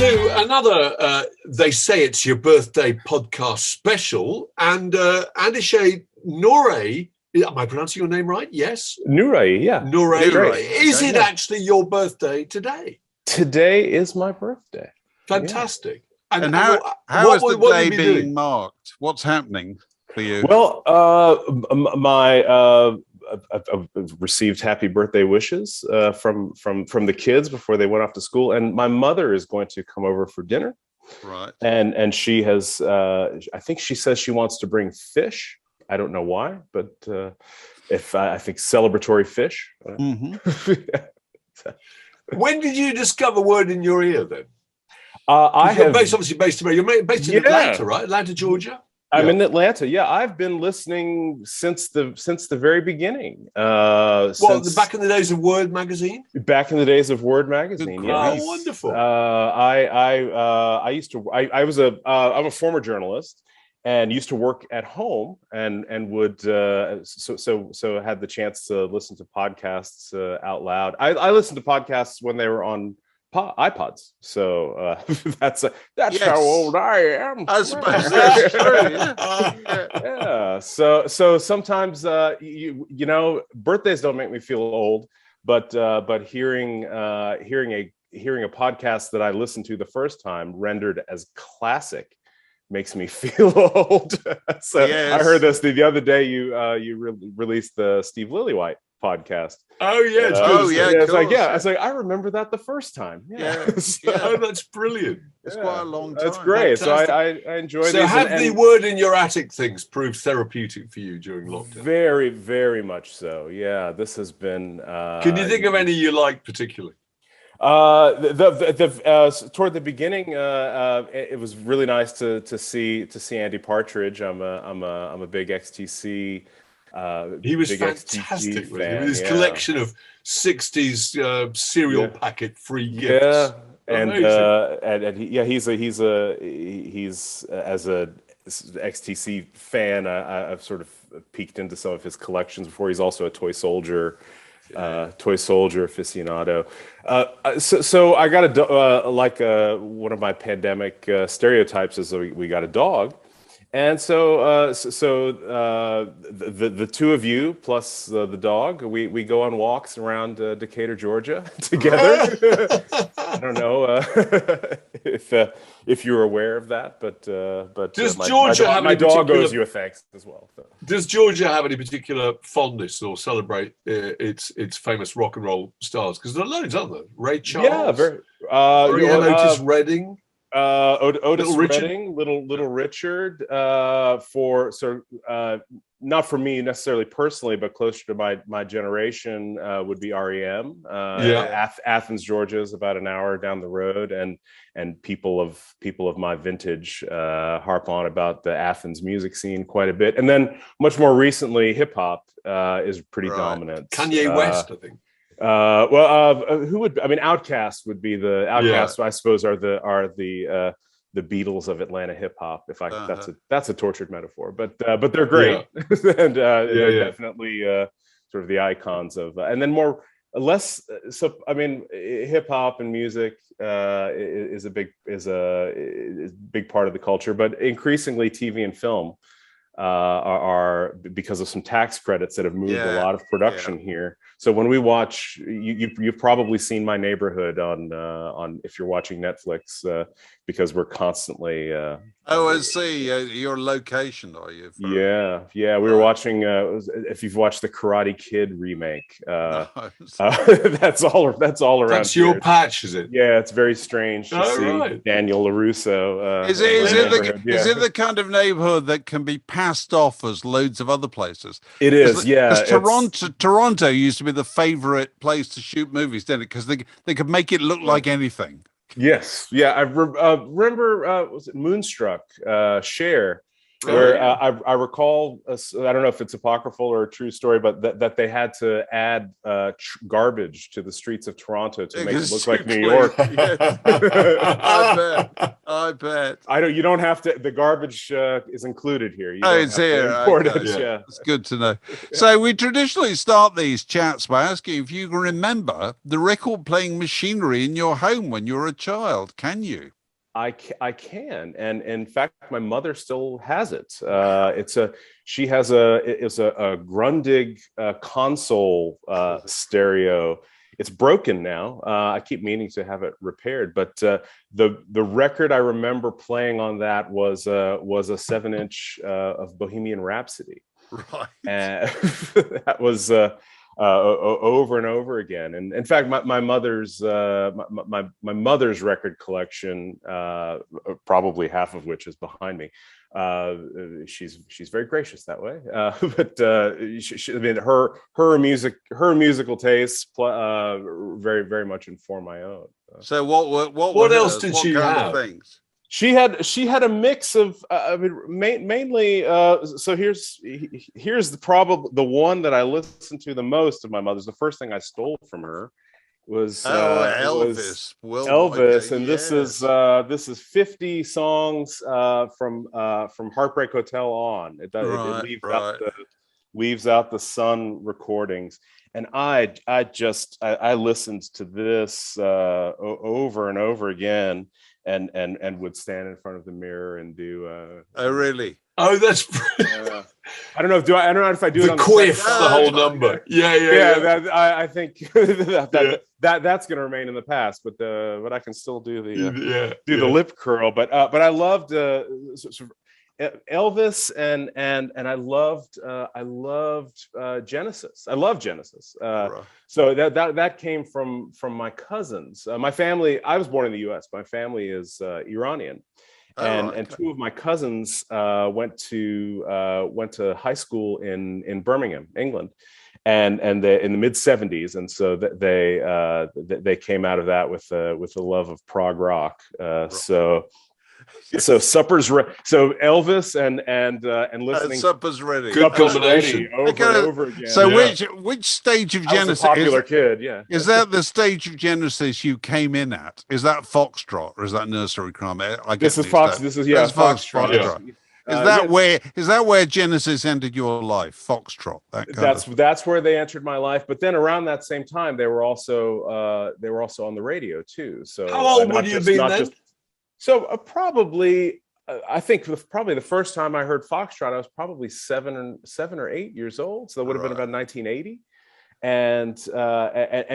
to another They Say It's Your Birthday podcast special. And Andisheh, Nouraee, am I pronouncing your name right? Yes? Nouraee, yeah. Nouraee. Is it actually your birthday today? Today is my birthday. Fantastic. Yeah. And how is the day being marked? What's happening for you? Well, I've received happy birthday wishes from the kids before they went off to school, and my mother is going to come over for dinner. Right. And she has, I think she says she wants to bring fish. I don't know why, but I think celebratory fish. When did you discover Word in Your Ear then? You're obviously based in Atlanta, right? Atlanta, Georgia. I'm in Atlanta. Yeah, I've been listening since the very beginning. Back in the days of Word magazine. Back in the days of Word magazine. Yeah. Oh, wonderful. I'm a former journalist and used to work at home and would so had the chance to listen to podcasts out loud. I listened to podcasts when they were on iPods, so that's how old I am. I suppose that's true. Yeah. So sometimes you know, birthdays don't make me feel old, but hearing a podcast that I listened to the first time rendered as classic makes me feel old. So yes. I heard this the other day. You released the Steve Lillywhite podcast. Oh yeah, it's It's like I remember that the first time. Oh, that's brilliant. It's quite a long time. That's great. Fantastic. So I enjoy these. So have the Word in Your Attic things proved therapeutic for you during lockdown? Very, very much so. Yeah, this has been. Can you think of any you like particularly? Toward the beginning, it was really nice to see Andy Partridge. I'm a big XTC. He was fantastic with his collection of 60s cereal packet free gifts. And he's as a XTC fan, I've sort of peeked into some of his collections before. He's also a toy soldier aficionado. So I got one of my pandemic stereotypes is we got a dog. And so the two of you plus the dog, we go on walks around Decatur, Georgia together. I don't know if you're aware of that, but does Georgia have my dog owes you a thanks as well. So. Does Georgia have any particular fondness or celebrate its famous rock and roll stars? Because there are loads, aren't there? Ray Charles, yeah, very. Otis Redding. Otis Redding, Little Richard, not for me necessarily personally, but closer to my generation would be REM. Athens, Georgia is about an hour down the road, and people of my vintage harp on about the Athens music scene quite a bit. And then much more recently, hip hop is pretty dominant. Kanye West, I think. Who would? I mean, Outkast would be the Outkast. I suppose are the Beatles of Atlanta hip hop. That's a tortured metaphor, but they're great, and they're definitely sort of the icons of. And then less. So I mean, hip hop and music is a big part of the culture, but increasingly TV and film are because of some tax credits that have moved a lot of production here. So when we watch, you've probably seen My Neighborhood on if you're watching Netflix, because we're constantly. I see your location. Are you? Yeah. We were watching. If you've watched the Karate Kid remake, that's all around. That's your patch, is it? Yeah, it's very strange to see Daniel LaRusso. Is it the kind of neighborhood that can be passed off as loads of other places? It is, yeah. Toronto used to be the favorite place to shoot movies, didn't it? Because they could make it look like anything. Yes, yeah. I remember was it Moonstruck? Cher where I recall, I don't know if it's apocryphal or a true story, but that they had to add garbage to the streets of Toronto to make it look like New York. I bet. You don't have to. The garbage is included here. You It's here. Okay. Yeah, it's good to know. So we traditionally start these chats by asking if you can remember the record playing machinery in your home when you were a child. Can you? I can, and in fact, my mother still has it. She has a Grundig console stereo. It's broken now. I keep meaning to have it repaired, but the record I remember playing on that was a 7-inch of Bohemian Rhapsody. Right, and that was. Over and over again, and in fact, my mother's my mother's record collection, probably half of which is behind me. She's very gracious that way, but I mean, her musical tastes very very much inform my own. So what else did she have? Things? She had a mix of I mean, mainly so here's the one that I listened to the most of my mother's. The first thing I stole from her was Elvis. Elvis, and this is 50 songs from Heartbreak Hotel on. It leaves out the Sun recordings, and I listened to this over and over again. And would stand in front of the mirror and do. Oh really? Oh, that's. I don't know if I do the it on quiff, the whole number. Yeah. I think that's going to remain in the past, but I can still do the lip curl. But I loved Elvis and I loved Genesis. I love Genesis. Right. So that came from my cousins. My family. I was born in the U.S. My family is Iranian, and two of my cousins went to high school in Birmingham, England, and they, in the mid '70s, and so they came out of that with a love of prog rock. So so Elvis and listening. Supper's ready. Good combination. Over and over again. So which stage of Genesis? I was a popular kid. Yeah. Is that the stage of Genesis you came in at? Is that Foxtrot or is that Nursery Crime? This is Fox. This is Foxtrot. Yeah. Is that where Genesis entered your life? Foxtrot. That's where they entered my life. But then around that same time, they were also on the radio too. So how old would you have been then? So probably, I think probably the first time I heard Foxtrot, I was probably 7 or 8 years old. So that would have been about 1980. And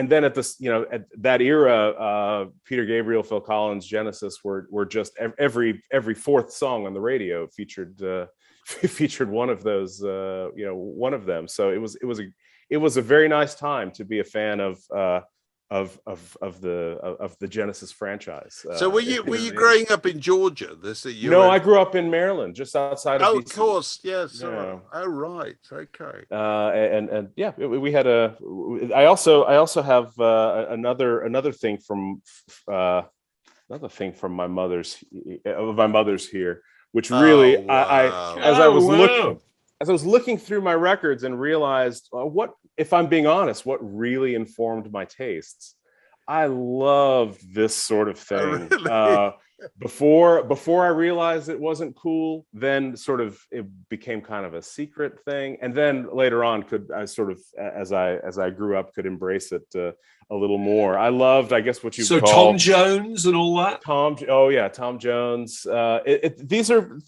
then at that era, Peter Gabriel, Phil Collins, Genesis were just every fourth song on the radio featured one of those, one of them. So it was a very nice time to be a fan of the Genesis franchise. So were you growing up in Georgia? I grew up in Maryland, just outside of. Oh, of course, yes. Yeah. Oh, right, okay. We had I also have another thing from my mother's here, which really as I was looking through my records and realized if I'm being honest, what really informed my tastes. I loved this sort of thing. Really? Before I realized it wasn't cool, then sort of it became kind of a secret thing, and then later on, as I grew up, could embrace it a little more. I loved, I guess, what you call Tom Jones and all that. Tom Jones. These are.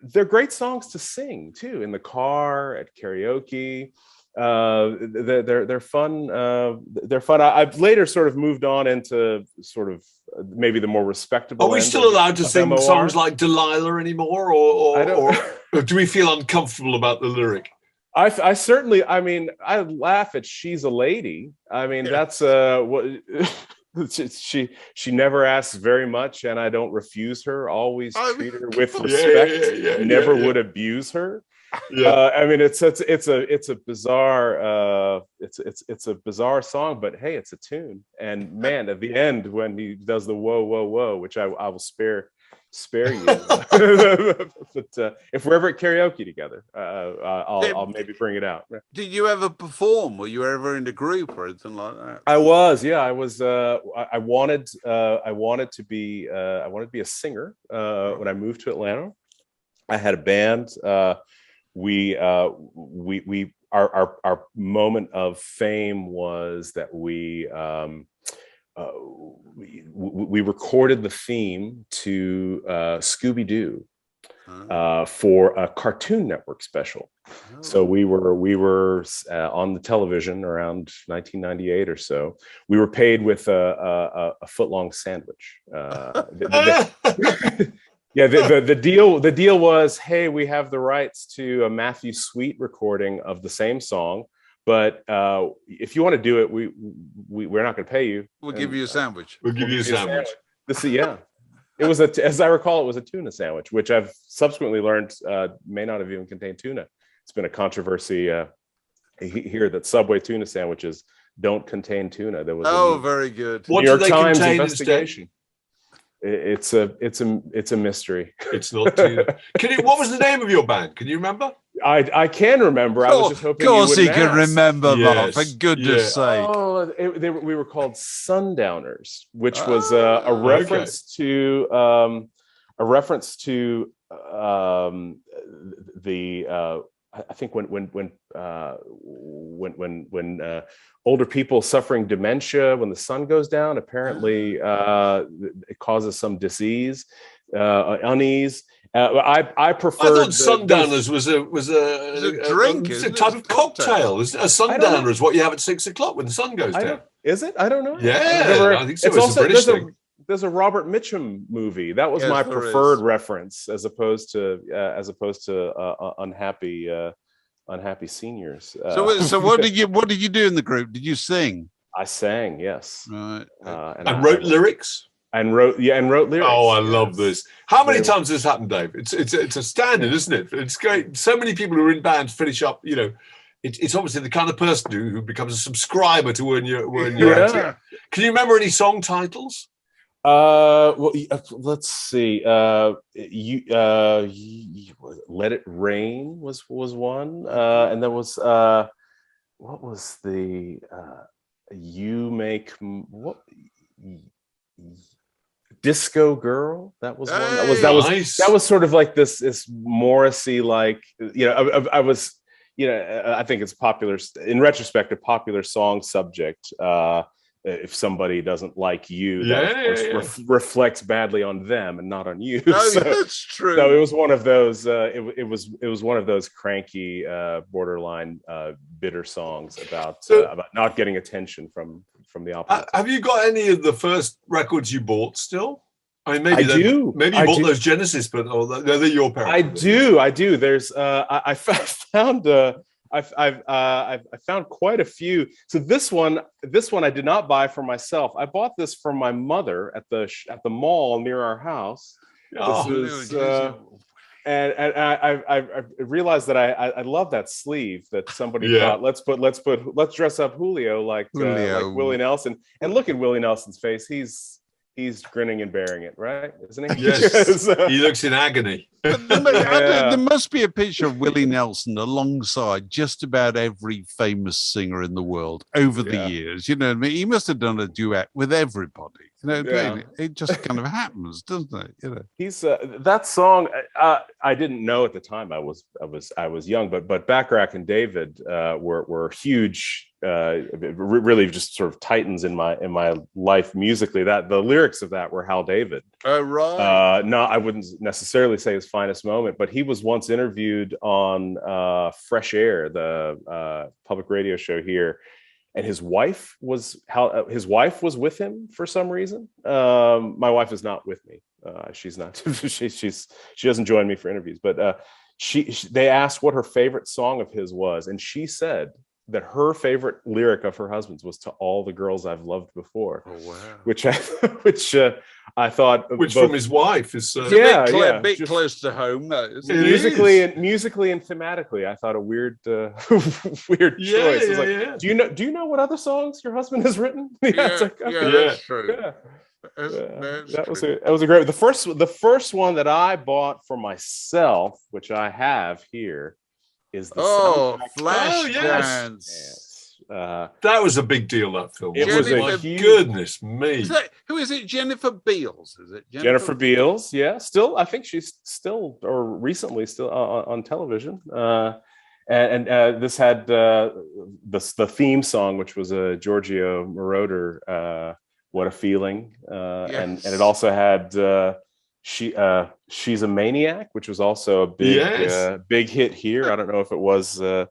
They're great songs to sing too, in the car, at karaoke. They're fun. They're fun. I've later sort of moved on into sort of maybe the more respectable. Are we still allowed to sing songs like Delilah anymore, or do we feel uncomfortable about the lyric? I certainly. I mean, I laugh at "She's a Lady." I mean, that's what. She never asks very much, and I don't refuse her. Always treat her with respect. Never would abuse her. I mean, it's a bizarre it's a bizarre song, but hey, it's a tune. And man, at the end when he does the whoa whoa whoa, which I will spare spare you. But if we're ever at karaoke together, I'll maybe bring it out. Did you ever perform? Were you ever in a group or anything like that? I was. I wanted to be a singer when I moved to Atlanta. I had a band. Our moment of fame was that we recorded the theme to Scooby Doo for a Cartoon Network special. Oh. So we were on the television around 1998 or so. We were paid with a foot-long sandwich. Yeah, the deal was, hey, we have the rights to a Matthew Sweet recording of the same song, but if you want to do it, we're not going to pay you. We'll give you a sandwich. We'll give you a sandwich. It was as I recall, it was a tuna sandwich, which I've subsequently learned may not have even contained tuna. It's been a controversy here that Subway tuna sandwiches don't contain tuna. There was very good. What New York Times investigation. It's a mystery. It's not tuna. What was the name of your band? Can you remember? I can remember. I was just hoping. Of course, he can remember, Mark. For goodness sake! Oh, we were called Sundowners, which was a reference to the. I think when older people suffering dementia, when the sun goes down, apparently it causes some disease, unease. I prefer. I thought Sundowners was a drink. It's a type of cocktail. A sundowner is what you have at 6 o'clock when the sun goes down. Is it? I don't know. Yeah, I think so. It's also a British thing. There's a Robert Mitchum movie that was my preferred reference, as opposed to unhappy seniors. So what did you do in the group? Did you sing? I sang, yes. Right. And wrote lyrics. And wrote lyrics. Oh, I love this. How many times has this happened, Dave? It's a standard, isn't it? It's great. So many people who are in bands finish up. You know, it's obviously the kind of person who becomes a subscriber to when you're acting. Can you remember any song titles? Well, let's see. Let It Rain was one, and there was what was the You Make what Disco Girl? That was one. That was sort of like this Morrissey, like, you know. I was, you know, I think it's popular in retrospect, a popular song subject. If somebody doesn't like you, that of course reflects badly on them and not on you. That's true. So it was one of those. It was one of those cranky, borderline, bitter songs about not getting attention from the opposite. Have you got any of the first records you bought still? I mean, maybe you bought those Genesis, but they're your parents. I do. There's I found. I found quite a few. So this one I did not buy for myself. I bought this from my mother at the mall near our house. And I realized that I love that sleeve that somebody thought, let's dress up Julio like Willie Nelson. And look at Willie Nelson's face. He's grinning and bearing it, right? Isn't he? Yes. He looks in agony. There must be a picture of Willie Nelson alongside just about every famous singer in the world over the years. You know what I mean? He must have done a duet with everybody. You know, it just kind of happens, doesn't it? You know, he's that song. I didn't know at the time. I was young, but Bacharach and David were huge. Really just sort of titans in my life musically. That the lyrics of that were Hal David. Oh, right. No, I wouldn't necessarily say his finest moment, but he was once interviewed on Fresh Air, the public radio show here, and his wife was with him for some reason. My wife is not with me. She's not. She doesn't join me for interviews, but they asked what her favorite song of his was, and she said that her favorite lyric of her husband's was "To All the Girls I've Loved Before." Oh wow! Which I thought, which from his wife is a bit close to home. Musically and thematically, I thought a weird choice. Do you know what other songs your husband has written? That's true. Yeah. That was a great. The first one that I bought for myself, which I have here, is the Flashdance. That was a big deal. That film. It was my goodness me. Who is it? Jennifer Beals? Is it Jennifer Beals? Yeah, still. I think she's still or recently still on television. And this had the theme song, which was a Giorgio Moroder. What a Feeling, and it also had She's a Maniac, which was also a big hit here. I don't know if it was in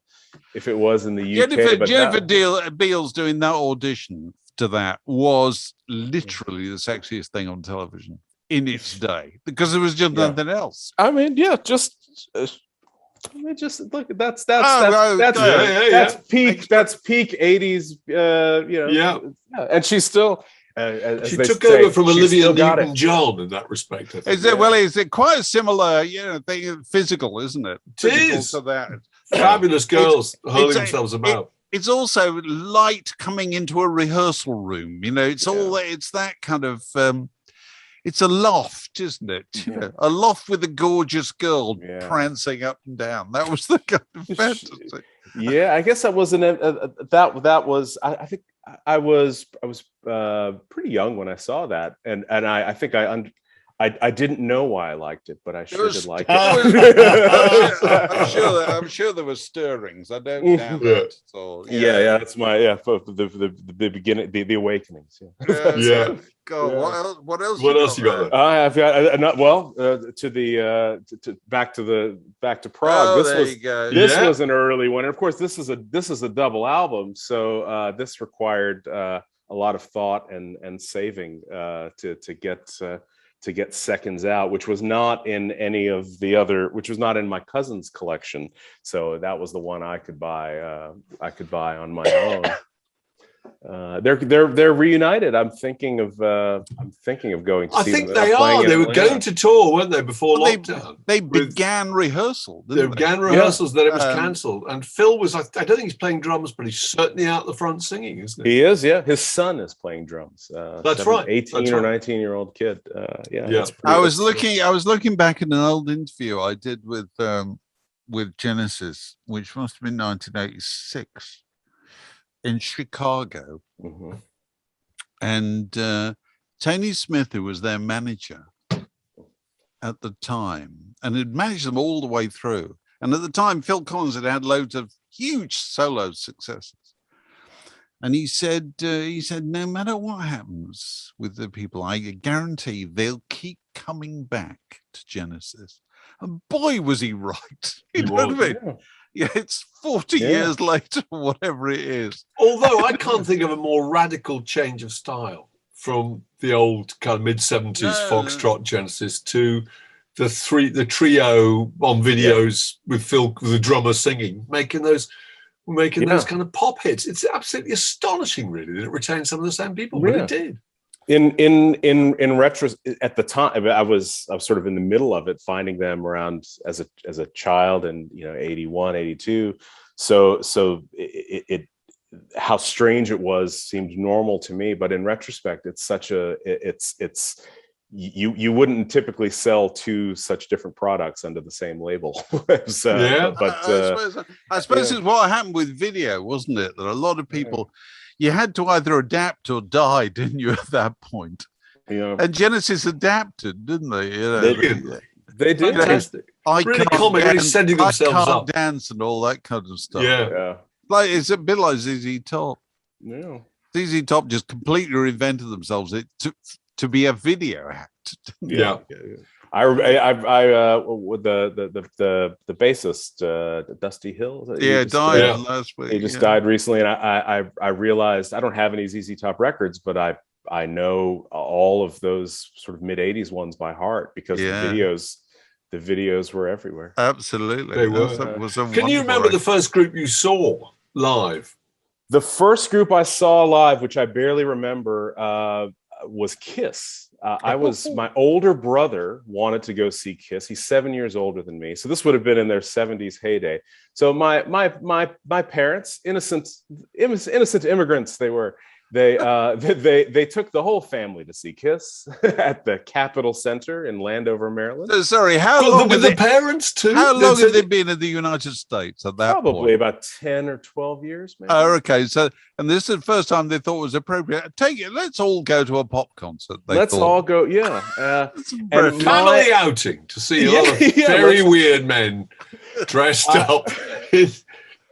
the UK. Jennifer Beals doing that audition to that was literally the sexiest thing on television in its day, because there was just nothing else. I mean, just look. That's peak 80s. And she's still. She took over from Olivia Newton-John in that respect. Is it quite a similar, thing? Physical, isn't it? It is. To that. Fabulous girls hurling themselves about. It's also light coming into a rehearsal room. It's that kind of. It's a loft, isn't it? A loft with a gorgeous girl prancing up and down. That was the kind of fantasy. Yeah, I guess that wasn't that was. I think I was pretty young when I saw that, and I think I didn't know why I liked it, but I sure did like it. I'm sure there were stirrings. I don't doubt that. So that's the beginning, the awakenings. Yeah. God, what else you got? I've got back to Prague. This was an early one. And of course, this is a double album, so this required a lot of thought and saving to get Seconds Out, which was not in any of the other, which was not in my cousin's collection. So that was the one I could buy on my own. They're reunited. I'm thinking of going to see them. I think they are. They were going to tour, weren't they, before lockdown? They began rehearsal. They began rehearsals, then it was cancelled. And Phil was, I don't think he's playing drums, but he's certainly out the front singing, isn't he? He is, yeah. His son is playing drums. That's right. 18 or 19-year-old kid. I was looking back at an old interview I did with Genesis, which must have been 1986. In Chicago, and Tony Smith, who was their manager at the time, and had managed them all the way through. And at the time, Phil Collins had loads of huge solo successes. And he said, no matter what happens with the people, I guarantee they'll keep coming back to Genesis. And boy, was he right! You know what I mean? Yeah. Yeah, it's 40 years later, whatever it is. Although I can't think of a more radical change of style from the old kind of mid-70s Foxtrot Genesis to the trio on videos with the drummer singing, making those kind of pop hits. It's absolutely astonishing, really, that it retained some of the same people, but it did. In retro, at the time, I was sort of in the middle of it, finding them around as a child in 81, 82. So it how strange it was seemed normal to me, but in retrospect, it's you wouldn't typically sell two such different products under the same label. I suppose it's what happened with video, wasn't it? That a lot of people. You had to either adapt or die, didn't you, at that point? Yeah. And Genesis adapted, didn't they? They did. Fantastic. Really comic, really setting themselves up. Dance and all that kind of stuff. Yeah. Like it's a bit like ZZ Top. Yeah. ZZ Top just completely reinvented themselves to be a video act. Yeah. I with the bassist Dusty Hill. Died last week. He just died recently, and I realized I don't have any ZZ Top records, but I know all of those sort of mid '80s ones by heart because the videos were everywhere. Absolutely, they were. Can you remember the first group you saw live? The first group I saw live, which I barely remember, was Kiss. My older brother wanted to go see Kiss. He's 7 years older than me, so this would have been in their 70s heyday. So my parents, innocent immigrants they were, They took the whole family to see Kiss at the Capitol Center in Landover, Maryland. Sorry, how long with the parents too? How long have they been in the United States at that Probably point? about 10 or 12 years, maybe. Oh, okay. So, and this is the first time they thought it was appropriate. Take it. Let's all go to a pop concert. Let's all go. Yeah. And family outing to see a lot of very weird men dressed up.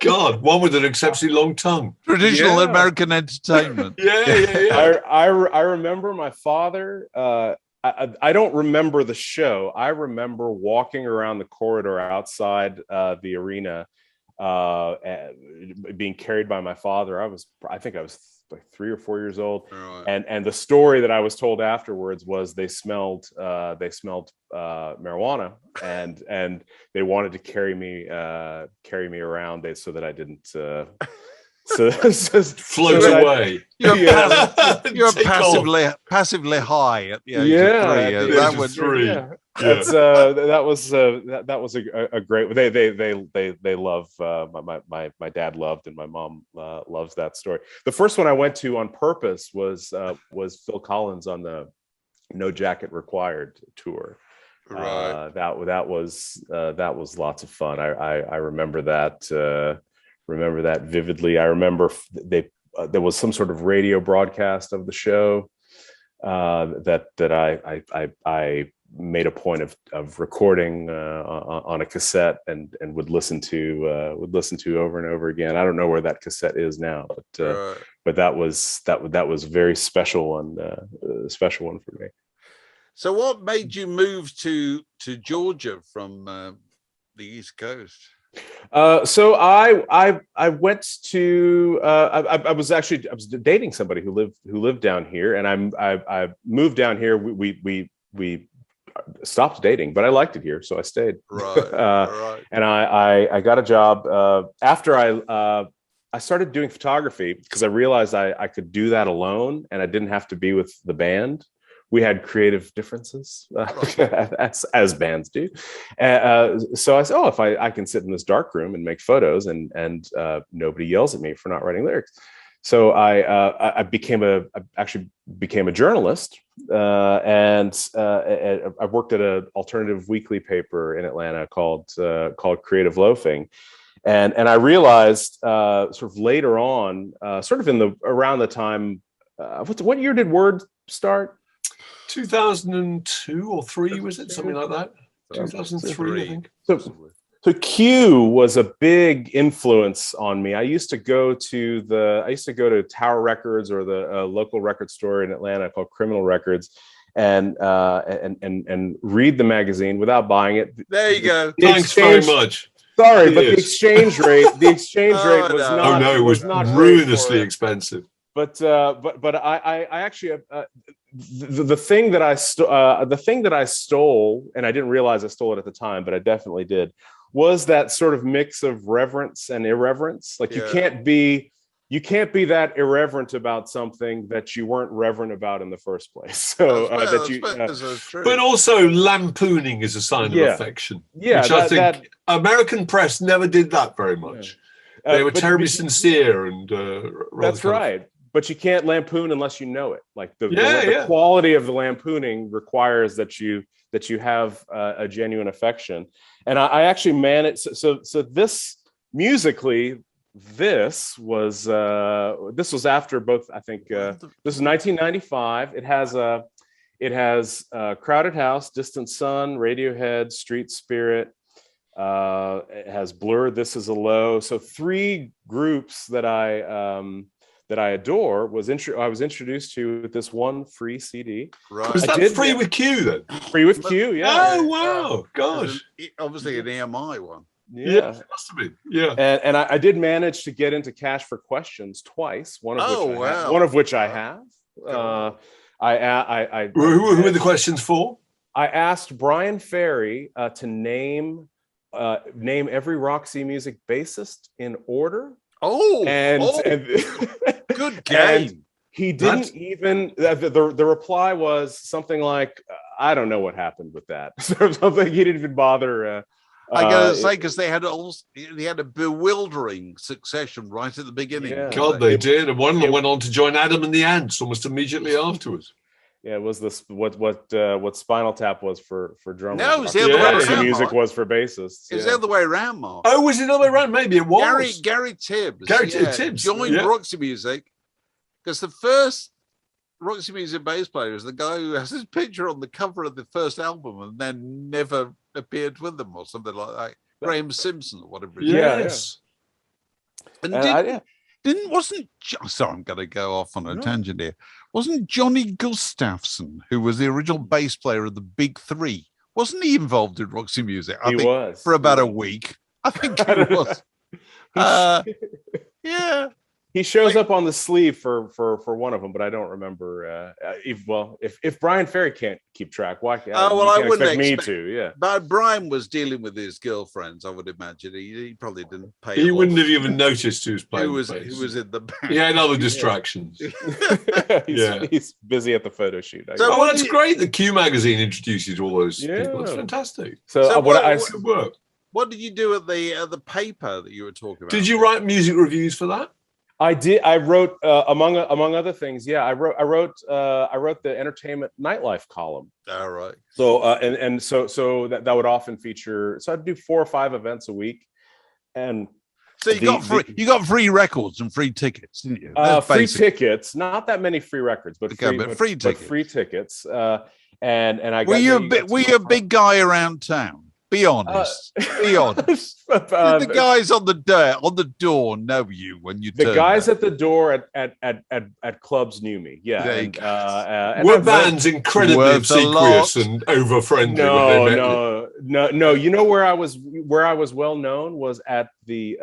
God, one with an exceptionally long tongue. Traditional American entertainment. I remember my father. I don't remember the show. I remember walking around the corridor outside the arena, being carried by my father. I think I was like 3 or 4 years old, right. and the story that I was told afterwards was they smelled marijuana, and they wanted to carry me around so that I didn't float away. You're passively high at the age of 3. That was 3. Yeah. That was a great. They love my dad loved, and my mom loves that story. The first one I went to on purpose was Phil Collins on the No Jacket Required tour. Right. That was lots of fun. I remember that. Remember that vividly. I remember there was some sort of radio broadcast of the show that I made a point of recording on a cassette and would listen to over and over again. I don't know where that cassette is now, but that was a very special one for me. So what made you move to Georgia from the East Coast? So I went to I was dating somebody who lived down here, and I moved down here. We stopped dating, but I liked it here, so I stayed. Right. Right. And I got a job after I started doing photography because I realized I could do that alone, and I didn't have to be with the band. We had creative differences, as bands do. So I said, if I can sit in this dark room and make photos and nobody yells at me for not writing lyrics. So I actually became a journalist, and I worked at an alternative weekly paper in Atlanta called Creative Loafing. And I realized sort of later on, sort of around the time, what year did Word start? 2002 or 3, was it? Something like that. 2003, I think. So Q was a big influence on me. I used to go to Tower Records, or the local record store in Atlanta called Criminal Records, and read the magazine without buying it. There you go. Thanks very much. Sorry, but the exchange rate was not ruinously expensive. But I actually the thing that I stole, and I didn't realize I stole it at the time, but I definitely did, was that sort of mix of reverence and irreverence. Like you can't be that irreverent about something that you weren't reverent about in the first place. So but also lampooning is a sign of affection. Yeah, which I think American press never did that very much. They were terribly sincere and that's right. But you can't lampoon unless you know it. Like the quality of the lampooning requires that you have a genuine affection. And I actually managed. So this musically, this was after both. I think this is 1995. It has Crowded House, Distant Sun, Radiohead, Street Spirit. It has Blur, This Is a Low. So 3 groups that I adore I was introduced to with this one free CD. Right. Was that free with Q then? Free with Q, yeah. Oh wow, gosh! Obviously an EMI one. Yeah, it must have been. Yeah, and I did manage to get into Cash for Questions twice. One of which I have. Who were the questions for? I asked Brian Ferry to name every Roxy Music bassist in order. And good game. And he didn't even. The reply was something like, "I don't know what happened with that." Something he didn't even bother I gotta say, because they had a bewildering succession right at the beginning. Yeah. God, they did, and one of them went on to join Adam and the Ants almost immediately afterwards. Yeah, it was this what Spinal Tap was for drummers. No, it's the other way around. Music was for bassists. It's the other way around, Mark. Oh, was it the other way around? Maybe it was. Gary Tibbs. Tibbs joined Roxy Music because the first Roxy Music bass player is the guy who has his picture on the cover of the first album and then never appeared with them or something like that. Graham Simpson or whatever. Yes. And sorry, I'm going to go off on a tangent here. Wasn't Johnny Gustafson, who was the original bass player of the Big Three, wasn't he involved in Roxy Music? I think was. For about a week. I think he was. Yeah. He shows up on the sleeve for one of them, but I don't remember. If Brian Ferry can't keep track, why? I wouldn't expect me to. Yeah, but Brian was dealing with his girlfriends. I would imagine he probably didn't pay. He wouldn't have even noticed who was playing. Who was in the band? He had other distractions. He's busy at the photo shoot. That's great that Q Magazine introduces all those people. That's fantastic. So what did you do at the paper that you were talking about? Did you write music reviews for that? I did. I wrote among other things. Yeah, I wrote the entertainment nightlife column. All right. So so that would often feature. So I'd do 4 or 5 events a week, and so you got free records and free tickets, didn't you? Free tickets. Not that many free records, but free tickets. And I got. Were you a big guy around town? Be honest. Be honest. The guys on the door know you when you. The guys at the door at clubs knew me. Yeah. Were bands incredibly obsequious and over friendly? No. You know where I was well known was at the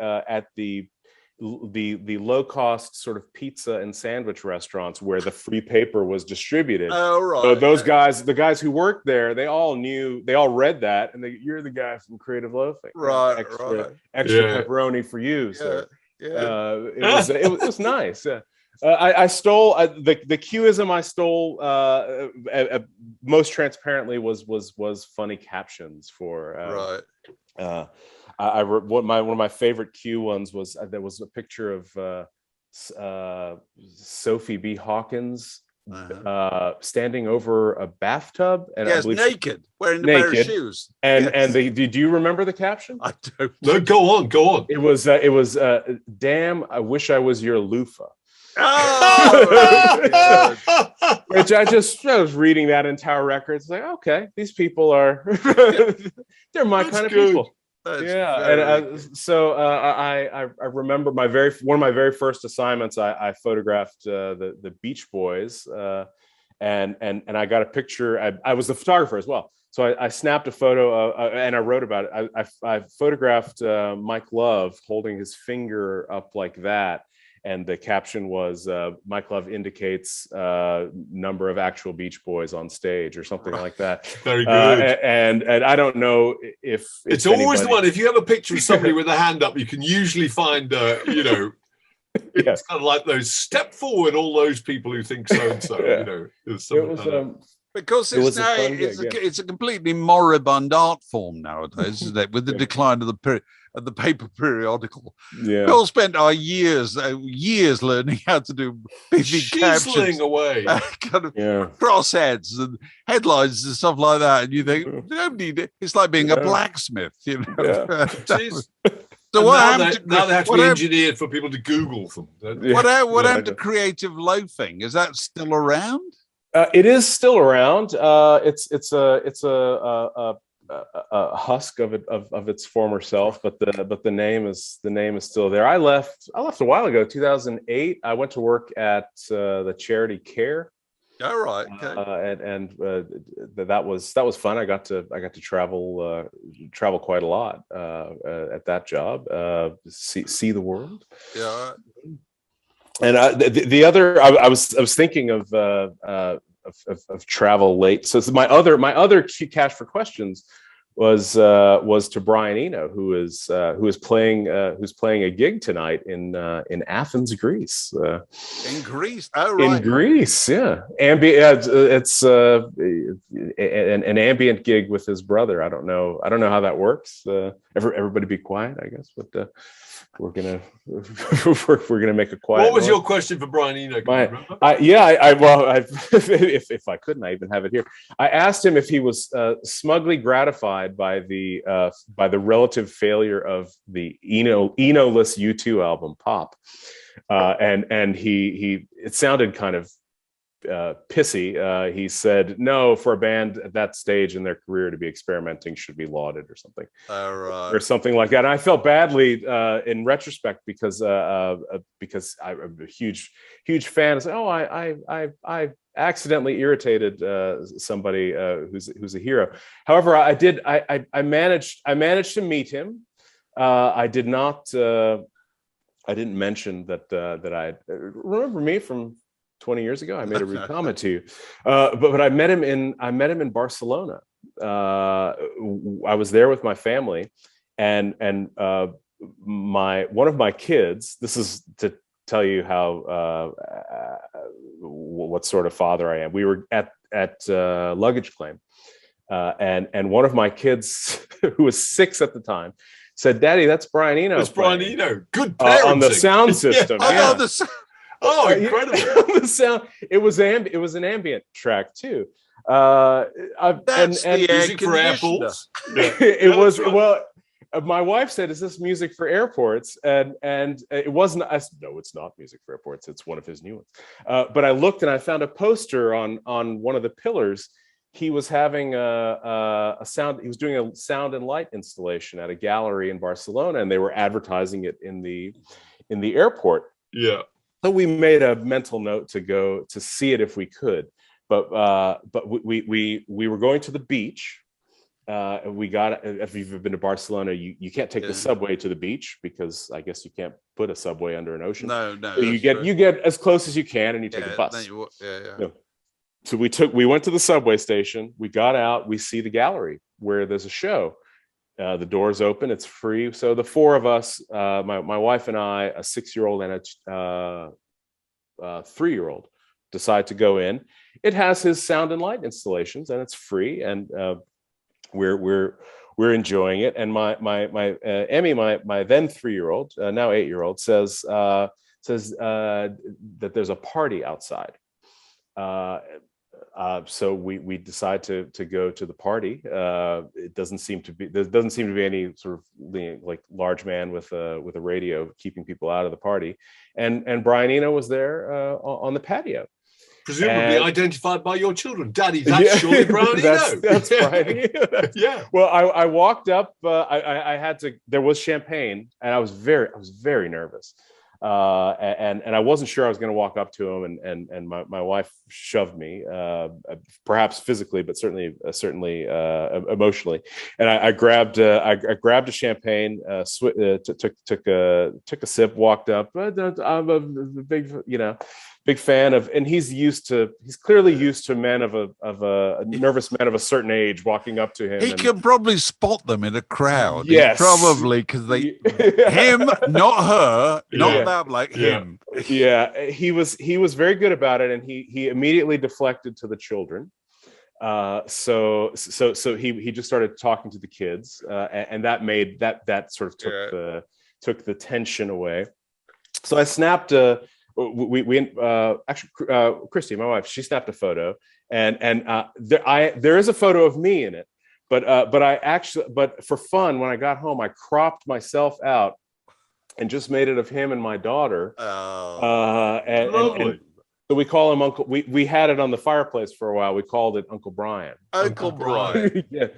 low cost sort of pizza and sandwich restaurants where the free paper was distributed. Oh, right. So those guys, the guys who worked there, they all read that, and you're the guy from Creative Loafing, right? Extra pepperoni for you. So Yeah. It was nice. I stole the Qism. I stole most transparently was funny captions for right. I wrote one of my favorite Q ones was there was a picture of Sophie B Hawkins standing over a bathtub and yes, naked, wearing a pair of shoes. And do you remember the caption? I don't. No, go on. It was damn, I wish I was your loofah. Oh, which I was reading that in Tower Records, like, okay, these people are they're my kind of people. So I remember one of my very first assignments. I photographed the Beach Boys, and I got a picture. I was the photographer as well, so I snapped a photo and I wrote about it. I photographed Mike Love holding his finger up like that. And the caption was, Mike Love indicates number of actual Beach Boys on stage or something like that. Very good. And I don't know if it's always the one. If you have a picture of somebody with a hand up, you can usually find, it's kind of like those step forward, all those people who think so and so. Because it's a completely moribund art form nowadays, isn't it? With the decline of the paper periodical. Yeah. We all spent our years learning how to do big captions, away, kind of crossheads and headlines and stuff like that. And you think it's like being a blacksmith, you know. Yeah. So now they have to be engineered for people to Google them. What happened to Creative Loafing? Is that still around? It is still around. It's a husk of its former self, but the name is still there. I left a while ago, 2008. I went to work at the charity Care. All right. Okay. And that was fun. I got to travel quite a lot at that job. See the world. Yeah. And the other, I was thinking of travel late. So my other cash for questions was to Brian Eno, who is playing a gig tonight in Athens, Greece. In Greece, oh right. In Greece, yeah. It's an ambient gig with his brother. I don't know how that works. Everybody be quiet, I guess. But we're gonna make a quiet. What was your question for Brian Eno? If I couldn't, I even have it here. I asked him if he was smugly gratified by the relative failure of the Eno-less U2 album Pop, and he it sounded kind of pissy. He said, no, for a band at that stage in their career to be experimenting should be lauded or something. Or something like that. And I felt badly in retrospect because I'm a huge fan. I said, oh, I accidentally irritated somebody who's a hero. However, I managed to meet him. I didn't mention that I remember me from 20 years ago. I made a rude comment to you, but I met him in Barcelona. I was there with my family, and one of my kids. This is to tell you how what sort of father I am. We were at luggage claim, and one of my kids, who was 6 at the time, said, "Daddy, that's Brian Eno." That's Brian Eno. Good parenting. On the sound system. Yeah. Oh, incredible! The sound. It was an ambient track too. That's and music for airports. It was well. My wife said, "Is this music for airports?" And it wasn't. I said, no, it's not music for airports. It's one of his new ones. But I looked and I found a poster on one of the pillars. He was having a sound. He was doing a sound and light installation at a gallery in Barcelona, and they were advertising it in the airport. Yeah. So we made a mental note to go to see it if we could, but we were going to the beach. We got, if you've been to Barcelona, you can't take the subway to the beach because I guess you can't put a subway under an ocean. No. So you get as close as you can, and you take a bus. So we went to the subway station. We got out. We see the gallery where there's a show. The doors open. It's free. So the 4 of us, my wife and I, a 6-year-old and a 3-year-old, decide to go in. It has his sound and light installations, and it's free. And we're enjoying it. And my Emmy, my then 3-year-old, now 8-year-old, says that there's a party outside. So we decide to go to the party. There doesn't seem to be any sort of like large man with a radio keeping people out of the party. And Brian Eno was there on the patio. Presumably identified by your children. Daddy, that's surely Brian Eno. That's Brian Eno. Yeah. Well, I walked up. I had to. There was champagne, and I was very nervous. And I wasn't sure I was going to walk up to him, and my wife shoved me, perhaps physically, but certainly emotionally. And I grabbed a champagne, took a sip, walked up. I'm a big fan of, and he's clearly used to men of a nervous men of a certain age walking up to him. He can probably spot them in a crowd. Yes, probably, because him, not her, not that, like him. Yeah, he was very good about it, and he immediately deflected to the children. So he just started talking to the kids, and that made that sort of took the tension away. So I snapped Christy, my wife, she snapped a photo, and there is a photo of me in it, but for fun, when I got home, I cropped myself out and just made it of him and my daughter. And so we call him Uncle. We had it on the fireplace for a while. We called it Uncle Brian. Uncle Brian. Yeah,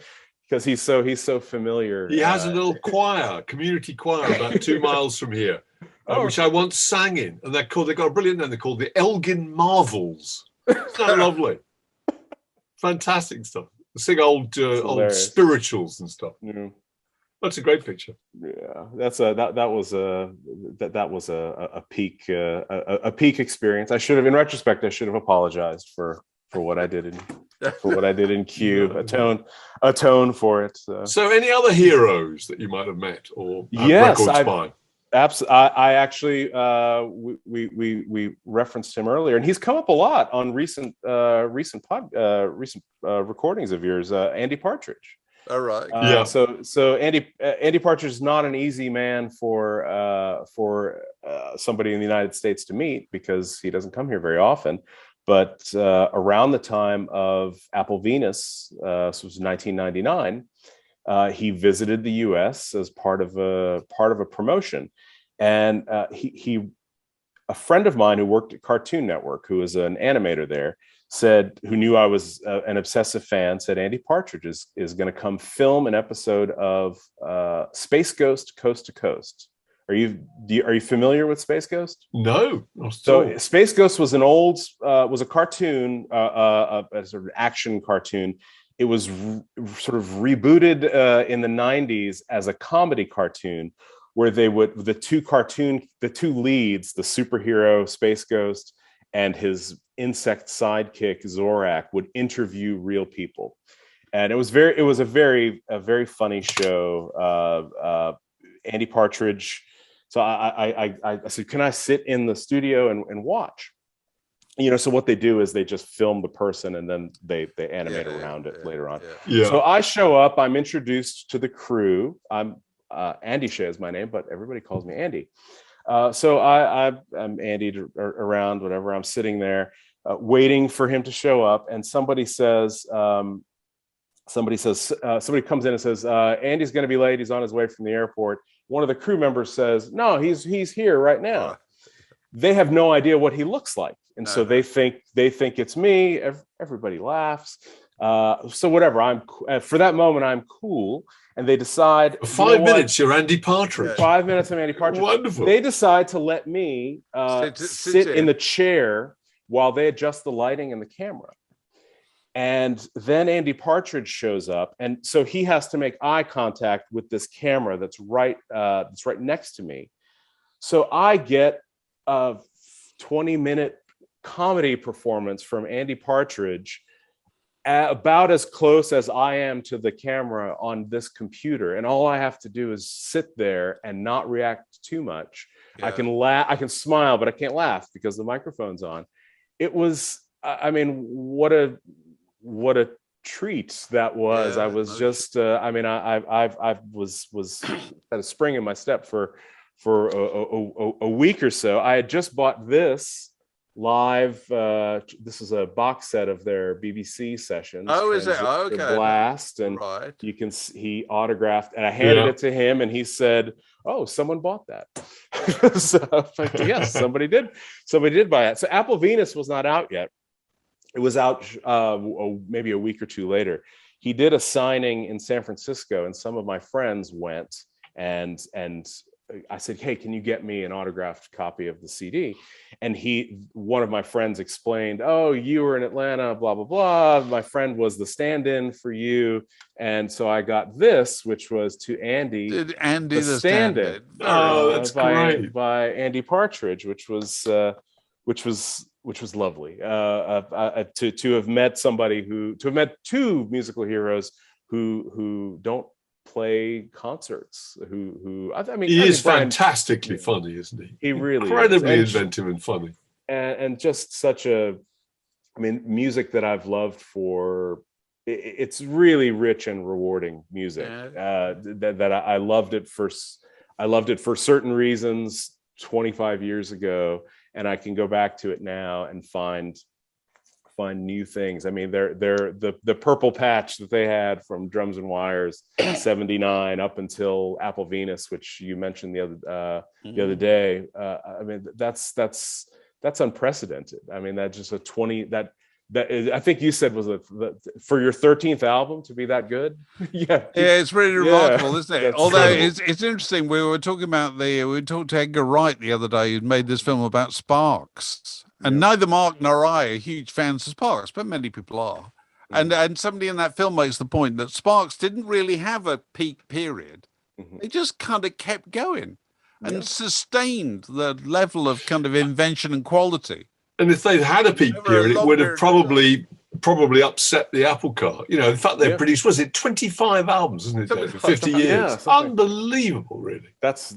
because he's so familiar. He has a little community choir about 2 miles from here. Which I once sang in, and they got a brilliant name. They're called the Elgin Marvels. Isn't that lovely? Fantastic stuff. They sing old spirituals and stuff. Yeah. That's a great picture. Yeah, that was a peak experience. In retrospect, I should have apologized for what I did for what I did in Q. Atone for it. So, any other heroes that you might have met or have yes, records by? I actually we referenced him earlier, and he's come up a lot on recent recordings of yours. Andy Partridge. All right. Yeah. So Andy Partridge is not an easy man for somebody in the United States to meet because he doesn't come here very often. But around the time of Apple Venus, this was 1999. He visited the U.S. as part of a promotion, and a friend of mine who worked at Cartoon Network, who was an animator there, who knew I was an obsessive fan, said Andy Partridge is going to come film an episode of Spaceghost Coast to Coast. Are you familiar with Spaceghost? No. So Spaceghost was was a cartoon, a sort of action cartoon. It was sort of rebooted in the 90s as a comedy cartoon where the two leads, the superhero Spaceghost and his insect sidekick Zorak, would interview real people. And it was a very funny show. Andy Partridge. So I said, can I sit in the studio and watch? So what they do is they just film the person and then they animate around it later on. Yeah. So I show up, I'm introduced to the crew. I'm Andisheh is my name, but everybody calls me Andy. So I'm Andy around, whatever. I'm sitting there waiting for him to show up, and somebody comes in and says, Andy's going to be late. He's on his way from the airport. One of the crew members says, no, he's here right now. They have no idea what he looks like. And so they think it's me. Everybody laughs. So whatever, for that moment, I'm cool. And they decide 5 minutes, you're Andy Partridge. 5 minutes of Andy Partridge. Wonderful. They decide to let me sit in the chair while they adjust the lighting and the camera. And then Andy Partridge shows up, and so he has to make eye contact with this camera that's right next to me. So I get a 20-minute comedy performance from Andy Partridge, about as close as I am to the camera on this computer, and all I have to do is sit there and not react too much. Yeah. I can laugh, I can smile, but I can't laugh because the microphone's on. It was, I mean, what a treat that was. I was just, I was had a spring in my step for a week or so. I had just bought this live. This is a box set of their BBC sessions. Oh, is it? Oh, okay. Blast, and you can. He autographed, and I handed it to him, and he said, "Oh, someone bought that." So, like, yes, somebody did. Somebody did buy it. So, Apple Venus was not out yet. It was out maybe a week or two later. He did a signing in San Francisco, and some of my friends went, and I said, "Hey, can you get me an autographed copy of the CD?" And one of my friends explained, "Oh, you were in Atlanta, blah, blah, blah. My friend was the stand-in for you." And so I got this, which was to Andy. Did Andy the stand-in? Oh, that's great. By Andy Partridge, which was lovely. To have met two musical heroes who don't play concerts, who I mean, he is fantastically funny, isn't he? He really incredibly inventive and funny, and just such music that I've loved for. It's really rich and rewarding music. That I loved it for. I loved it for certain reasons 25 years ago, and I can go back to it now and find new things. I mean, the purple patch that they had from Drums and Wires 79 up until Apple Venus, which you mentioned the other day. I mean, that's unprecedented. I mean, that's just that I think you said was for your 13th album to be that good. Yeah, it's really remarkable, isn't it? Although it's interesting. We talked to Edgar Wright the other day, who made this film about Sparks. And neither Mark nor I are huge fans of Sparks, but many people are. And somebody in that film makes the point that Sparks didn't really have a peak period. They just kind of kept going and sustained the level of kind of invention and quality. And if they'd had a peak period, it would have probably probably upset the apple cart. You know, the fact they produced, was it 25 albums, isn't it, David, for 50 years? Unbelievable, really. That's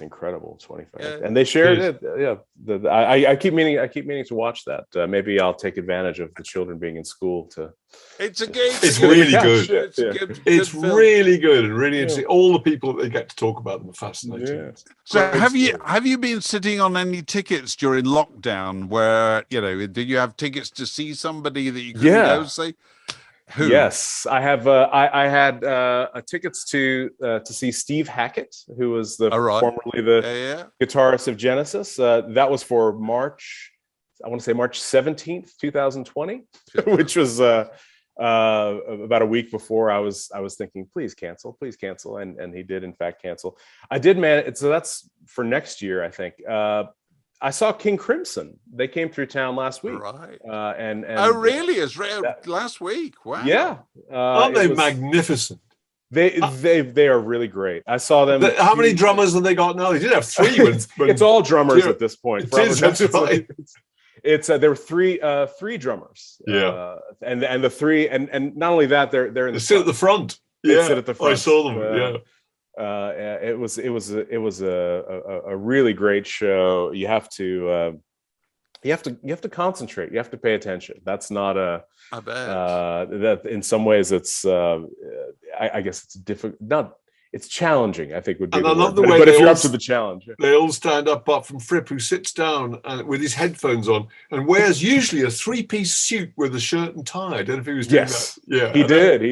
incredible. 25, and they shared it. Yeah, I keep meaning to watch that. Maybe I'll take advantage of the children being in school to. It's really good. It's really good and really interesting. All the people that they get to talk about them are fascinating. Yeah. So have you been sitting on any tickets during lockdown where, you know, did you have tickets to see somebody that you couldn't go see? Who? Yes, I have. I had tickets to see Steve Hackett, who was formerly the guitarist of Genesis. That was for March. I want to say March 17th, 2020, which was about a week before. I was thinking, please cancel, and he did in fact cancel. I did manage. So that's for next year, I think. I saw King Crimson. They came through town last week. Right. And oh, really? It's last week. Wow. Yeah. Aren't they magnificent? They are really great. I saw them. How many drummers have they got now? They did have three. It's all drummers at this point. That's right. There were three drummers. Yeah. And the three and not only that, they're in the sit at the front. They sit at the front. I saw them. It was a really great show. You have to concentrate. You have to pay attention. That's not I bet. That in some ways it's I guess it's difficult. It's challenging, I think would be. And I love the way. But if you're up to the challenge, they all stand up, apart from Fripp, who sits down with his headphones on and wears usually a three-piece suit with a shirt and tie. I don't know if he was doing that. Yeah, he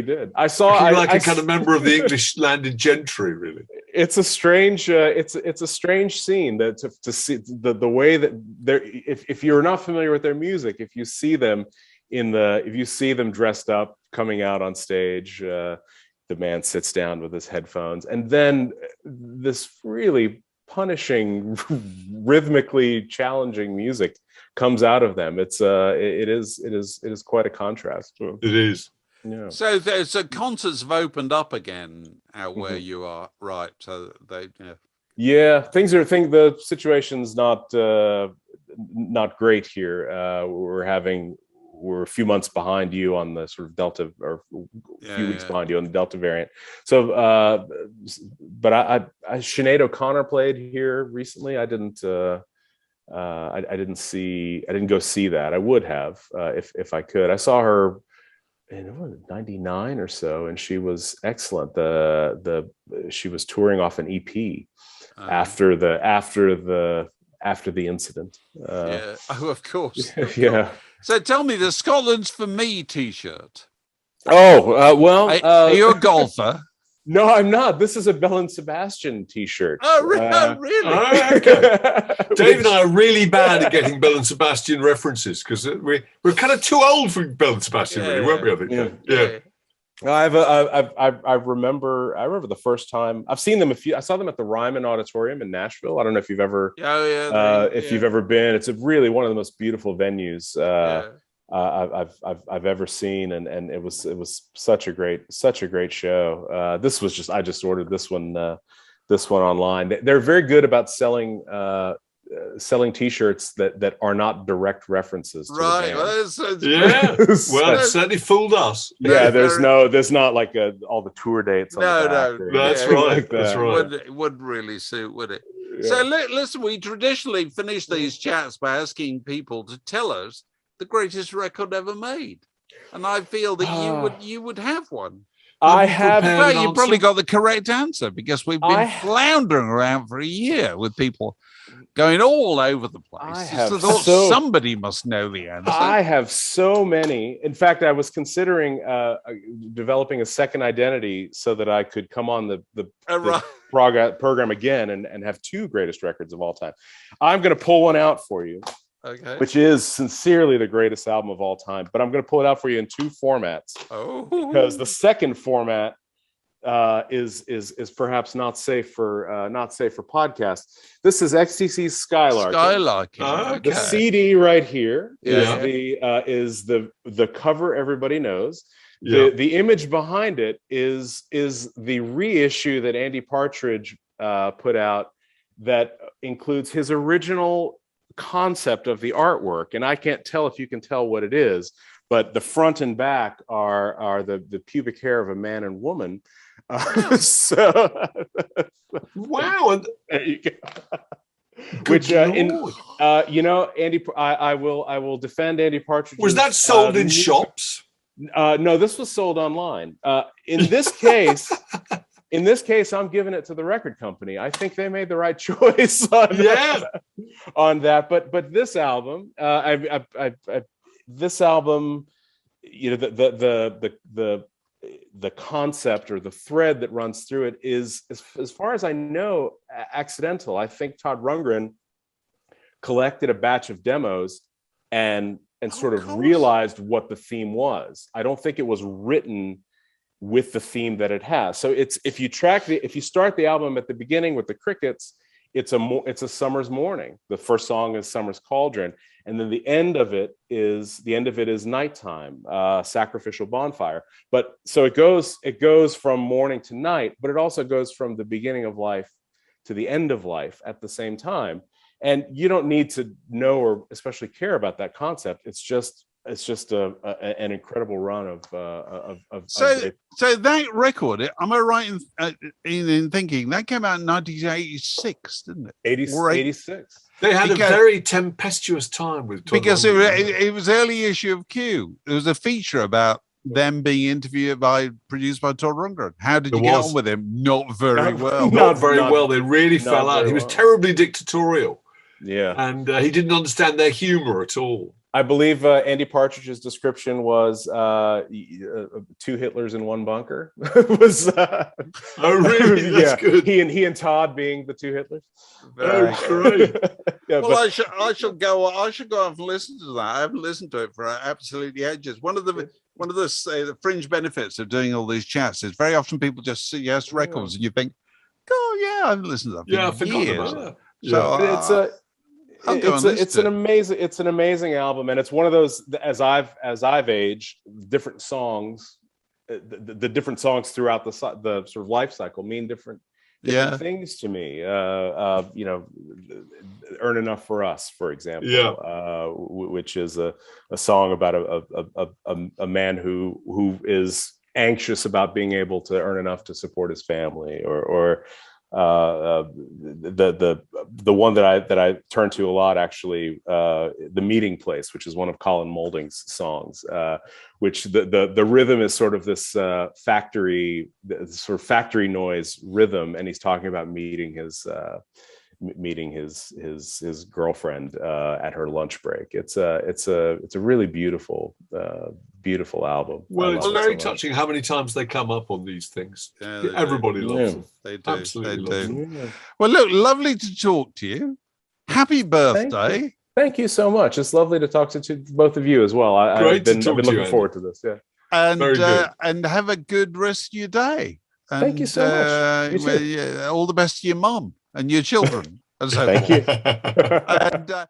did. I saw a kind of member of the English landed gentry, really. It's a strange. It's a strange scene that to see the way that they're. If you're not familiar with their music, if you see them dressed up coming out on stage. The man sits down with his headphones, and then this really punishing, rhythmically challenging music comes out of them. It is quite a contrast. It is. Yeah. So concerts have opened up again out where you are, right? So they. Yeah, the situation's not great here. We're a few months behind you on the sort of Delta, or a few weeks behind you on the Delta variant. So, but I Sinead O'Connor played here recently. I didn't go see that. I would have if I could. I saw her in 99 or so, and she was excellent. She was touring off an EP after the incident. Oh, of course. Yeah. So tell me, the Scotland's for Me T-shirt. Well, are you a golfer? No, I'm not. This is a Bell and Sebastian T-shirt. Oh, really? Okay. Dave and I are really bad at getting Bell and Sebastian references because we're kind of too old for Bell and Sebastian, really, weren't we? I think. Yeah. I remember the first time I've seen them. I saw them at the Ryman Auditorium in Nashville. I don't know if you've ever you've ever been. It's really one of the most beautiful venues I've ever seen, and it was such a great show. I just ordered this one online. They're very good about selling T-shirts that are not direct references to right. the Well, it certainly fooled us. Yeah, there's not like all the tour dates. That's right. Like that's right. It wouldn't really suit, would it? Yeah. So listen, we traditionally finish these chats by asking people to tell us the greatest record ever made, and I feel that you would have one. I have. Well, you probably got the correct answer because we've been floundering around for a year with people going all over the place. Somebody must know the answer. I have so many. In fact, I was considering developing a second identity so that I could come on the program again and have two greatest records of all time. I'm going to pull one out for you. Okay. Which is sincerely the greatest album of all time, but I'm going to pull it out for you in two formats. Because the second format is perhaps not safe for podcasts. This is XTC's Skylark. Okay. The CD right here is the cover everybody knows. Yeah. The image behind it is the reissue that Andy Partridge put out that includes his original concept of the artwork, and I can't tell if you can tell what it is, but the front and back are the pubic hair of a man and woman. So wow. And there you go. Which Andy, I will defend Andy Partridge. Was that sold in shops? No, this was sold online. In this case, I'm giving it to the record company. I think they made the right choice on that. But this album, this album, the concept or the thread that runs through it is, as far as I know, accidental. I think Todd Rundgren collected a batch of demos and sort of realized what the theme was. I don't think it was written with the theme that it has. So if you start the album at the beginning with the crickets, it's a summer's morning. The first song is Summer's Cauldron, and then the end of it is nighttime, sacrificial bonfire. But so it goes from morning to night, but it also goes from the beginning of life to the end of life at the same time. And you don't need to know or especially care about that concept. It's just an incredible run of so that record, am I right in thinking that came out in 1986, didn't it? 86. They had a very tempestuous time with Todd because Rundgren. it was early issue of Q. There was a feature about them being produced by Todd Rundgren. How did you get on with him? Not very well. Not very well. They really fell out. He was terribly dictatorial. Yeah, and he didn't understand their humor at all. I believe Andy Partridge's description was 2 Hitlers in one bunker. Was oh really? That's good. He and Todd being the 2 Hitlers. Oh, great. Yeah, well, I should go off and listen to that. I haven't listened to it for absolutely ages. One of the fringe benefits of doing all these chats is very often people just suggest records, and you think, "Oh yeah, I haven't listened to that." Yeah, I forgot about that. So it's an amazing album, and it's one of those, as I've aged, different songs, the different songs throughout the sort of life cycle mean different things to me. Earn Enough for Us, for example, which is a song about a man who is anxious about being able to earn enough to support his family, or the one that I turn to a lot, actually, The Meeting Place, which is one of Colin Moulding's songs, which the rhythm is sort of this factory noise rhythm, and he's talking about meeting his girlfriend at her lunch break. It's a really beautiful album. Well, it's very touching how many times they come up on these things. Yeah, everybody loves them. They do. Absolutely they do. Them. Well, look, lovely to talk to you. Happy birthday. Thank you so much. It's lovely to talk to both of you as well. I've been looking forward to this. Yeah. And have a good rest of your day. And, thank you so much. All the best to your mum and your children. And so thank you. And